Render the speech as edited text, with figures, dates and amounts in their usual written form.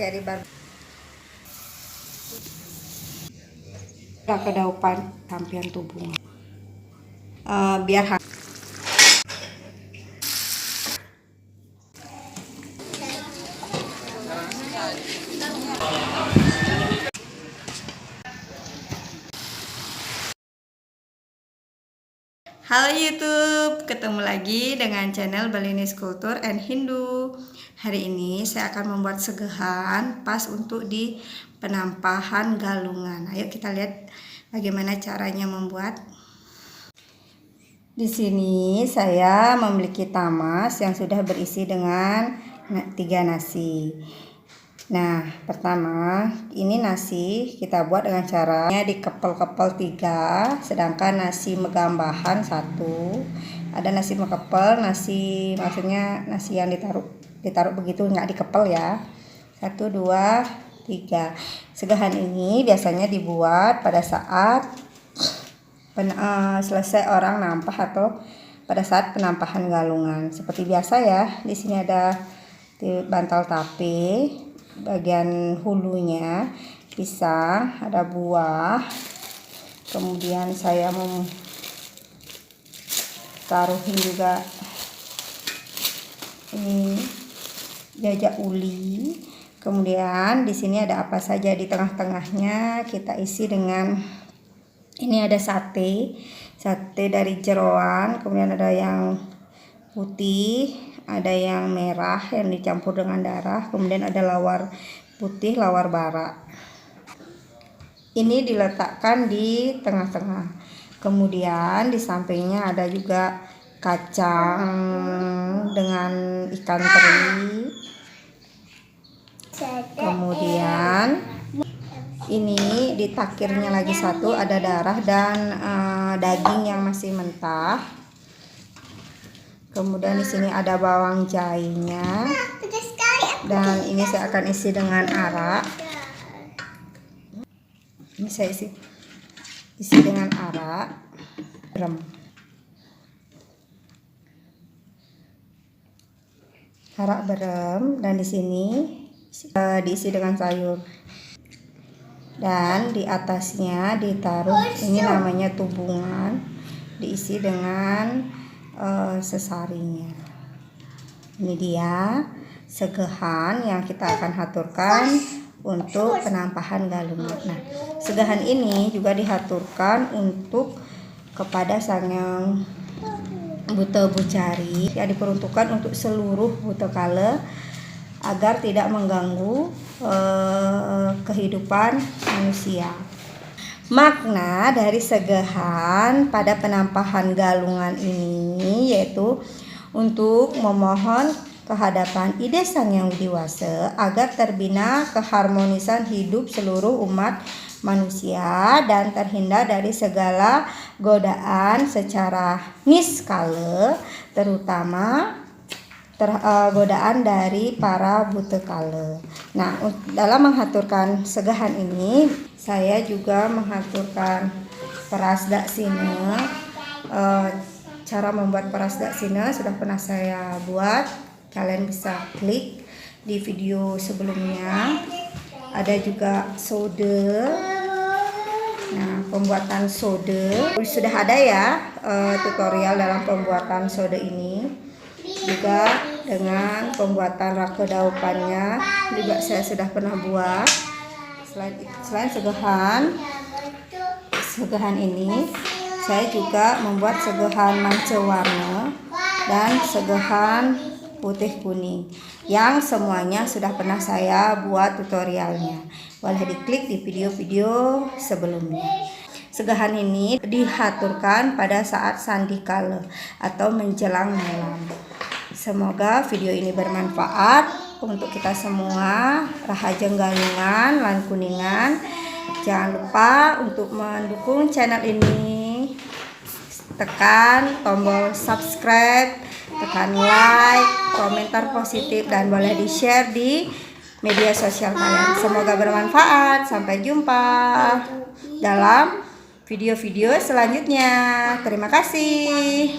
jadi kedaupan tampian tubuh biar Halo YouTube, ketemu lagi dengan channel Balinese Culture and Hindu. Hari ini saya akan membuat segehan pas untuk di penampahan galungan. Ayo kita lihat bagaimana caranya membuat. Di sini saya memiliki tamas yang sudah berisi dengan 3 nasi. Nah, pertama ini nasi kita buat dengan caranya dikepel-kepel 3, sedangkan nasi megambahan 1. Ada nasi mekepel, nasi maksudnya nasi yang ditaruh begitu, nggak dikepel ya. 1, 2, 3. Segahan ini biasanya dibuat pada saat selesai orang nampah atau pada saat penampahan galungan. Seperti biasa ya, di sini ada bantal tape. Bagian hulunya pisang, ada buah, kemudian saya mau taruhin juga ini jajak uli. Kemudian di sini ada apa saja, di tengah-tengahnya kita isi dengan ini ada sate dari jeroan, kemudian ada yang putih, ada yang merah yang dicampur dengan darah, kemudian ada lawar putih, lawar bara. Ini diletakkan di tengah-tengah. Kemudian di sampingnya ada juga kacang dengan ikan teri. Kemudian ini di takirnya lagi satu, ada darah dan daging yang masih mentah. Kemudian di sini ada bawang jahenya, dan ini saya akan isi dengan arak. Ini saya isi dengan arak, berem, dan di sini diisi dengan sayur. Dan di atasnya ditaruh ini namanya tubungan, diisi dengan sesarinya. Ini dia segehan yang kita akan haturkan untuk penampahan galungan. Nah, segehan ini juga dihaturkan untuk kepada sang yang buta bucari, yang diperuntukkan untuk seluruh buta kala agar tidak mengganggu kehidupan manusia. Makna dari segehan pada penampahan galungan ini yaitu untuk memohon kehadapan Ide Sang Yang Widiwasa agar terbina keharmonisan hidup seluruh umat manusia dan terhindar dari segala godaan secara niskala, terutama godaan dari para buta kala. Nah, dalam menghaturkan segahan ini saya juga menghaturkan peras daksina. Cara membuat peras daksina sudah pernah saya buat, kalian bisa klik di video sebelumnya. Ada juga soda. Nah, pembuatan soda sudah ada ya, tutorial dalam pembuatan soda ini. Juga dengan pembuatan rak kedaupannya juga saya sudah pernah buat. Selain segehan ini, saya juga membuat segehan manca warna dan segehan putih kuning yang semuanya sudah pernah saya buat tutorialnya. Boleh diklik di video-video sebelumnya. Segahan ini dihaturkan pada saat sandikala atau menjelang malam. Semoga video ini bermanfaat untuk kita semua. Rahajeng galungan lan kuningan. Jangan lupa untuk mendukung channel ini. Tekan tombol subscribe, tekan like, komentar positif, dan boleh di-share di media sosial kalian. Semoga bermanfaat. Sampai jumpa dalam video-video selanjutnya. Terima kasih.